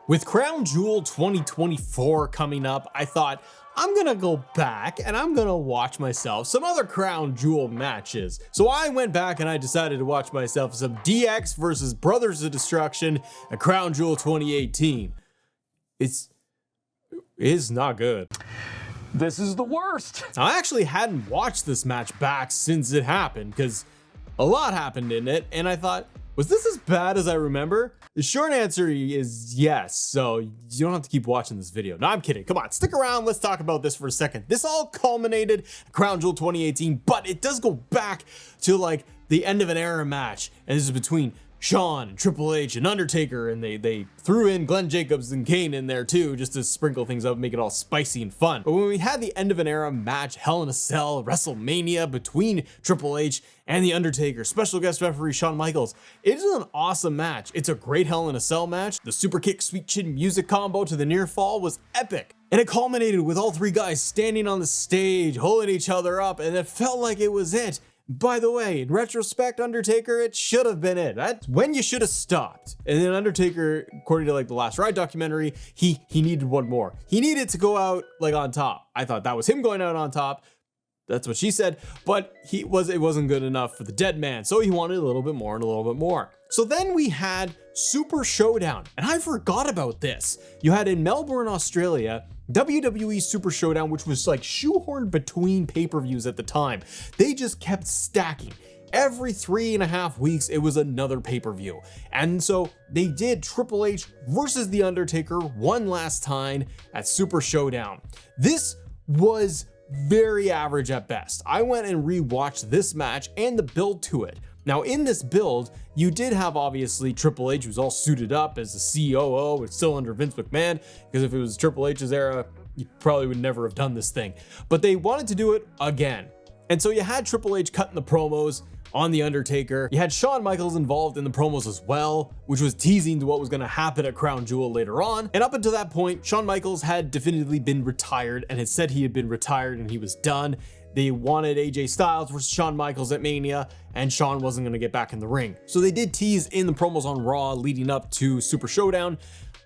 With Crown Jewel 2024 coming up, I thought I'm gonna go back and I'm gonna watch myself some other Crown Jewel matches. So I went back and I decided to watch myself some DX versus Brothers of Destruction at Crown Jewel 2018. It's not good. This is the worst. I actually hadn't watched this match back since it happened because a lot happened in it, and I thought, was this as bad as I remember? The short answer is yes, so you don't have to keep watching this video. No, I'm kidding. Come on, stick around. Let's talk about this for a second. This all culminated at Crown Jewel 2018, but it does go back to like the end of an era match, and this is between Shawn and Triple H and Undertaker, and they threw in Glenn Jacobs and Kane in there too, just to sprinkle things up, make it all spicy and fun. But when we had the end of an era match, Hell in a Cell, WrestleMania between Triple H and the Undertaker, special guest referee Shawn Michaels, it is an awesome match. It's a great Hell in a Cell match. The super kick, sweet chin music combo to the near fall was epic. And it culminated with all three guys standing on the stage, holding each other up, and it felt like it was it. By the way, in retrospect, Undertaker, it should have been it. That's when you should have stopped. And then Undertaker, according to like the Last Ride documentary, he needed one more. He needed to go out like on top. I thought that was him going out on top. That's what she said, but it wasn't good enough for the dead man. So he wanted a little bit more and a little bit more. So then we had Super Showdown, and I forgot about this. You had in Melbourne, Australia, WWE Super Showdown, which was like shoehorned between pay-per-views at the time. They just kept stacking. Every 3.5 weeks, it was another pay-per-view. And so they did Triple H versus The Undertaker one last time at Super Showdown. This was very average at best. I went and rewatched this match and the build to it. Now in this build, you did have obviously Triple H, who's all suited up as the COO. It's still under Vince McMahon, because if it was Triple H's era, you probably would never have done this thing. But they wanted to do it again. And so you had Triple H cutting the promos on The Undertaker. You had Shawn Michaels involved in the promos as well, which was teasing to what was going to happen at Crown Jewel later on. And up until that point, Shawn Michaels had definitively been retired and had said he had been retired and he was done. They wanted AJ Styles versus Shawn Michaels at Mania, and Shawn wasn't going to get back in the ring. So they did tease in the promos on Raw leading up to Super Showdown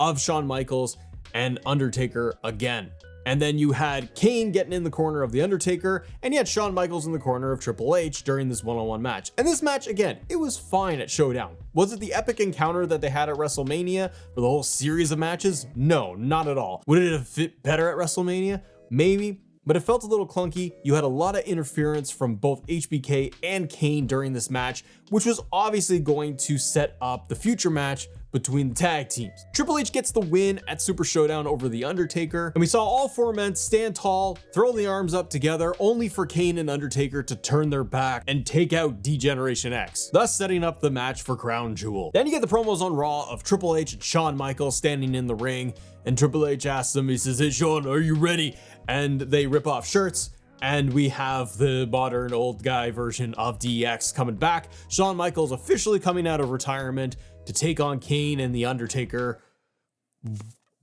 of Shawn Michaels and Undertaker again. And then you had Kane getting in the corner of The Undertaker, and you had Shawn Michaels in the corner of Triple H during this one-on-one match. And this match, again, it was fine at Showdown. Was it the epic encounter that they had at WrestleMania for the whole series of matches? No, not at all. Would it have fit better at WrestleMania? Maybe. But it felt a little clunky. You had a lot of interference from both HBK and Kane during this match, which was obviously going to set up the future match between the tag teams. Triple H gets the win at Super Showdown over The Undertaker, and we saw all four men stand tall, throw the arms up together, only for Kane and Undertaker to turn their back and take out D-Generation X, thus setting up the match for Crown Jewel. Then you get the promos on Raw of Triple H and Shawn Michaels standing in the ring, and Triple H asks them, he says, "Hey Shawn, are you ready?" And they rip off shirts, and we have the modern old guy version of DX coming back. Shawn Michaels officially coming out of retirement to take on Kane and The Undertaker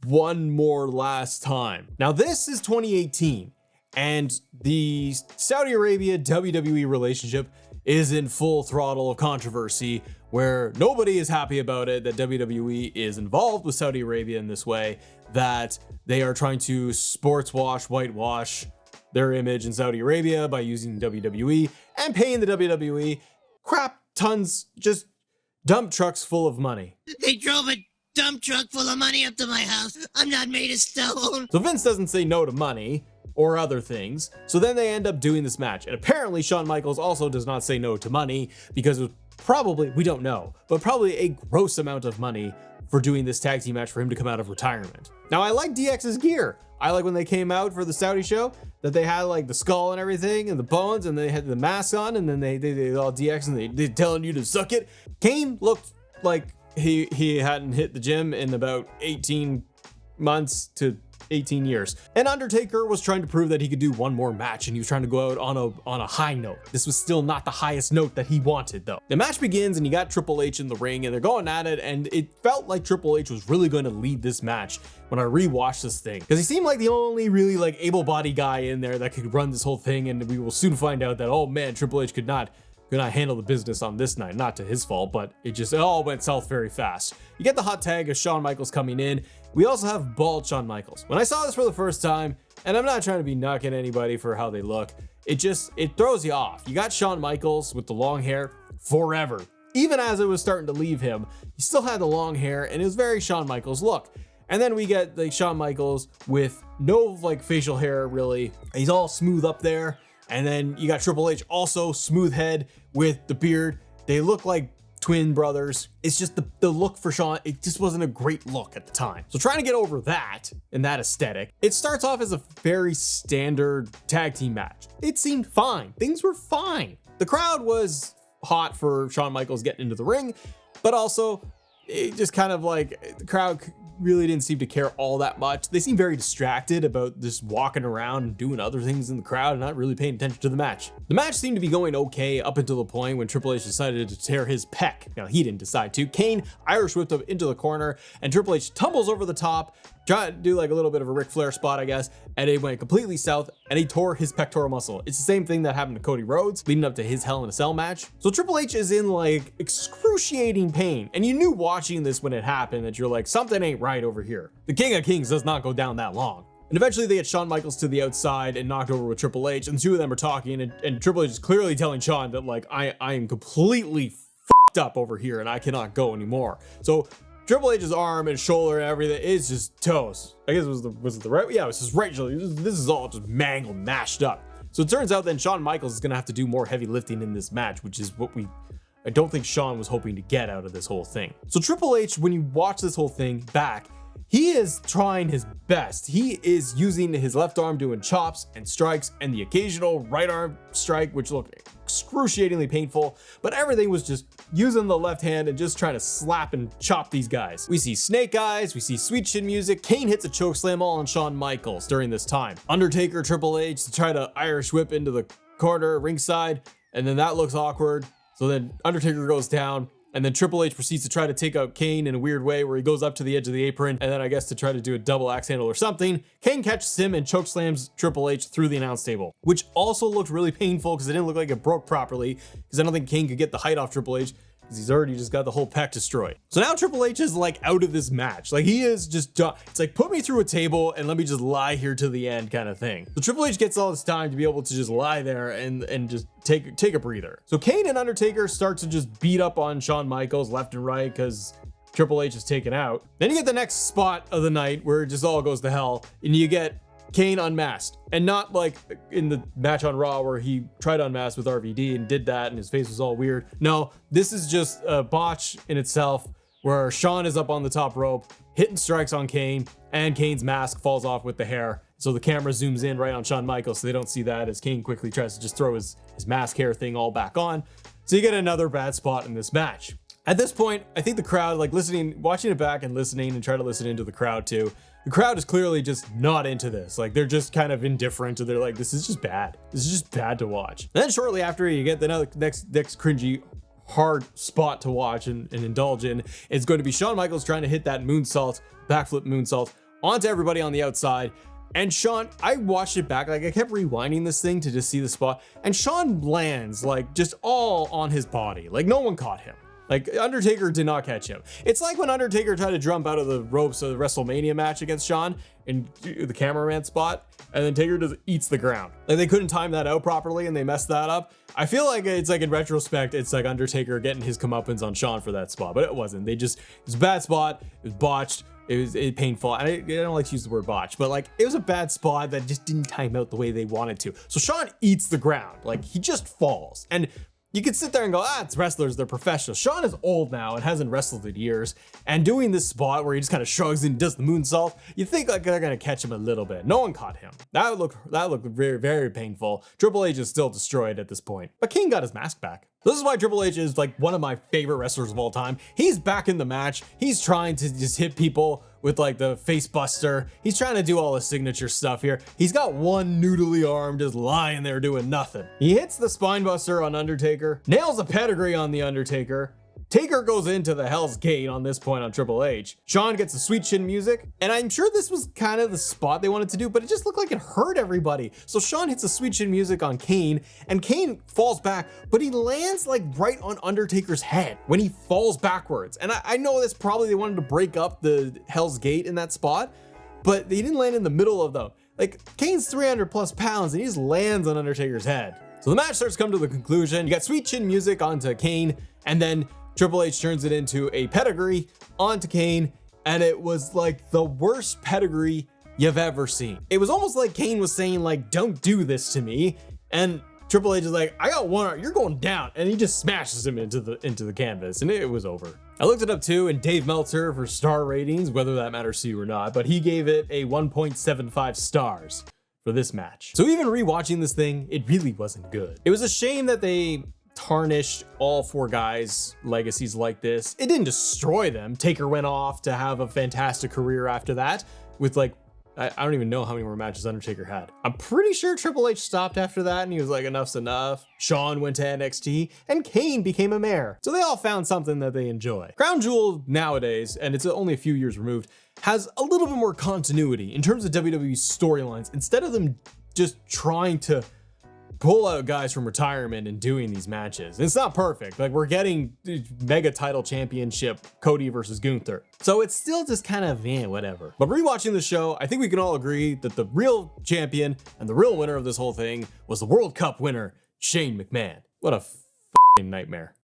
one more last time. Now this is 2018, and the Saudi Arabia WWE relationship is in full throttle of controversy, where nobody is happy about it, that WWE is involved with Saudi Arabia in this way, that they are trying to sports wash, whitewash their image in Saudi Arabia by using WWE and paying the WWE crap tons, just dump trucks full of money. They drove a dump truck full of money up to my house. I'm not made of stone. So Vince doesn't say no to money or other things. So then they end up doing this match. And apparently Shawn Michaels also does not say no to money, because it was probably, we don't know, but probably a gross amount of money for doing this tag team match for him to come out of retirement. Now I like DX's gear. I like when they came out for the Saudi show that they had like the skull and everything and the bones, and they had the mask on, and then they all DX and they telling you to suck it. Kane looked like he hadn't hit the gym in about 18 months to 18 years. And Undertaker was trying to prove that he could do one more match, and he was trying to go out on a high note. This was still not the highest note that he wanted though. The match begins and you got Triple H in the ring and they're going at it, and it felt like Triple H was really going to lead this match when I rewatched this thing, because he seemed like the only really like able-bodied guy in there that could run this whole thing, and we will soon find out that, oh man, Triple H could not could not handle the business on this night. Not to his fault, but it all went south very fast. You get the hot tag of Shawn Michaels coming in. We also have bald Shawn Michaels. When I saw this for the first time, and I'm not trying to be knocking anybody for how they look, it throws you off. You got Shawn Michaels with the long hair forever. Even as it was starting to leave him, he still had the long hair and it was very Shawn Michaels look. And then we get like Shawn Michaels with no like facial hair really. He's all smooth up there. And then you got Triple H also smooth head with the beard. They look like twin brothers. It's just the look for Shawn, it just wasn't a great look at the time. So trying to get over that and that aesthetic, it starts off as a very standard tag team match. It seemed fine. Things were fine. The crowd was hot for Shawn Michaels getting into the ring, but also it just kind of like the crowd really didn't seem to care all that much. They seemed very distracted about just walking around and doing other things in the crowd and not really paying attention to the match. The match seemed to be going okay up until the point when Triple H decided to tear his pec. Now, he didn't decide to. Kane Irish whipped up into the corner and Triple H tumbles over the top, tried to do like a little bit of a Ric Flair spot, I guess, and it went completely south and he tore his pectoral muscle. It's the same thing that happened to Cody Rhodes leading up to his Hell in a Cell match. So Triple H is in like excruciating pain. And you knew watching this when it happened that you're like, something ain't right over here. The King of Kings does not go down that long. And eventually they get Shawn Michaels to the outside and knocked over with Triple H, and the two of them are talking and Triple H is clearly telling Shawn that like, I am completely fucked up over here and I cannot go anymore. So Triple H's arm and shoulder and everything is just toast. I guess was it the right? Yeah, it was just right. This is all just mangled, mashed up. So it turns out then Shawn Michaels is gonna have to do more heavy lifting in this match, which is what I don't think Shawn was hoping to get out of this whole thing. So Triple H, when you watch this whole thing back, he is trying his best. He is using his left arm doing chops and strikes and the occasional right arm strike, which looked excruciatingly painful, but everything was just using the left hand and just trying to slap and chop these guys. We see snake eyes, we see sweet chin music. Kane hits a choke slam all on Shawn Michaels during this time. Undertaker, Triple H to try to Irish whip into the corner ringside, and then that looks awkward. So then Undertaker goes down, and then Triple H proceeds to try to take out Kane in a weird way where he goes up to the edge of the apron, and then I guess to try to do a double axe handle or something. Kane catches him and choke slams Triple H through the announce table, which also looked really painful because it didn't look like it broke properly, because I don't think Kane could get the height off Triple H because he's already just got the whole pec destroyed. So now Triple H is like out of this match. Like he is just done. It's like, put me through a table and let me just lie here to the end kind of thing. So Triple H gets all this time to be able to just lie there and just take a breather. So Kane and Undertaker start to just beat up on Shawn Michaels left and right because Triple H is taken out. Then you get the next spot of the night where it just all goes to hell, and you get Kane unmasked, and not like in the match on Raw where he tried to unmask with RVD and did that and his face was all weird. No, this is just a botch in itself where Shawn is up on the top rope hitting strikes on Kane, and Kane's mask falls off with the hair. So the camera zooms in right on Shawn Michaels so they don't see that as Kane quickly tries to just throw his mask hair thing all back on. So you get another bad spot in this match. At this point, I think the crowd, like watching it back and listening and try to listen into the crowd too, the crowd is clearly just not into this. Like they're just kind of indifferent, or they're like, this is just bad. This is just bad to watch. And then shortly after, you get the next cringy, hard spot to watch and indulge in. It's going to be Shawn Michaels trying to hit that moonsault, backflip moonsault onto everybody on the outside. And Shawn, I watched it back, like I kept rewinding this thing to just see the spot, and Shawn lands like just all on his body. Like no one caught him. Like Undertaker did not catch him. It's like when Undertaker tried to jump out of the ropes of the WrestleMania match against Shawn in the cameraman spot, and then Taker just eats the ground. Like they couldn't time that out properly and they messed that up. I feel like it's like in retrospect, it's like Undertaker getting his comeuppance on Shawn for that spot, but it wasn't. It was a bad spot. It was botched. It was painful. I don't like to use the word botch, but like it was a bad spot that just didn't time out the way they wanted to. So Shawn eats the ground. Like he just falls. And you could sit there and go, it's wrestlers, they're professionals. Shawn is old now and hasn't wrestled in years. And doing this spot where he just kind of shrugs and does the moonsault, you think like they're gonna catch him a little bit. No one caught him. That looked very, very painful. Triple H is still destroyed at this point, but King got his mask back. This is why Triple H is like one of my favorite wrestlers of all time. He's back in the match. He's trying to just hit people with like the face buster. He's trying to do all the signature stuff here. He's got one noodly arm just lying there doing nothing. He hits the spine buster on Undertaker, nails a pedigree on the Undertaker, Taker goes into the Hell's Gate on this point on Triple H. Shawn gets the sweet chin music, and I'm sure this was kind of the spot they wanted to do, but it just looked like it hurt everybody. So Shawn hits the sweet chin music on Kane, and Kane falls back, but he lands like right on Undertaker's head when he falls backwards. And I know that's probably they wanted to break up the Hell's Gate in that spot, but they didn't land in the middle of them. Like, Kane's 300 plus pounds and he just lands on Undertaker's head. So the match starts to come to the conclusion. You got sweet chin music onto Kane, and then Triple H turns it into a pedigree onto Kane, and it was like the worst pedigree you've ever seen. It was almost like Kane was saying like, don't do this to me. And Triple H is like, I got one arm, you're going down. And he just smashes him into the canvas, and it was over. I looked it up too, and Dave Meltzer for star ratings, whether that matters to you or not, but he gave it a 1.75 stars for this match. So even rewatching this thing, it really wasn't good. It was a shame that they tarnished all four guys' legacies like this. It didn't destroy them. Taker went off to have a fantastic career after that with like, I don't even know how many more matches Undertaker had. I'm pretty sure Triple H stopped after that and he was like, enough's enough. Shawn went to NXT and Kane became a mayor. So they all found something that they enjoy. Crown Jewel nowadays, and it's only a few years removed, has a little bit more continuity in terms of WWE storylines. Instead of them just trying to pull out guys from retirement and doing these matches. It's not perfect. Like, we're getting mega title championship Cody versus Gunther. So it's still just kind of, whatever. But rewatching the show, I think we can all agree that the real champion and the real winner of this whole thing was the World Cup winner, Shane McMahon. What a f***ing nightmare.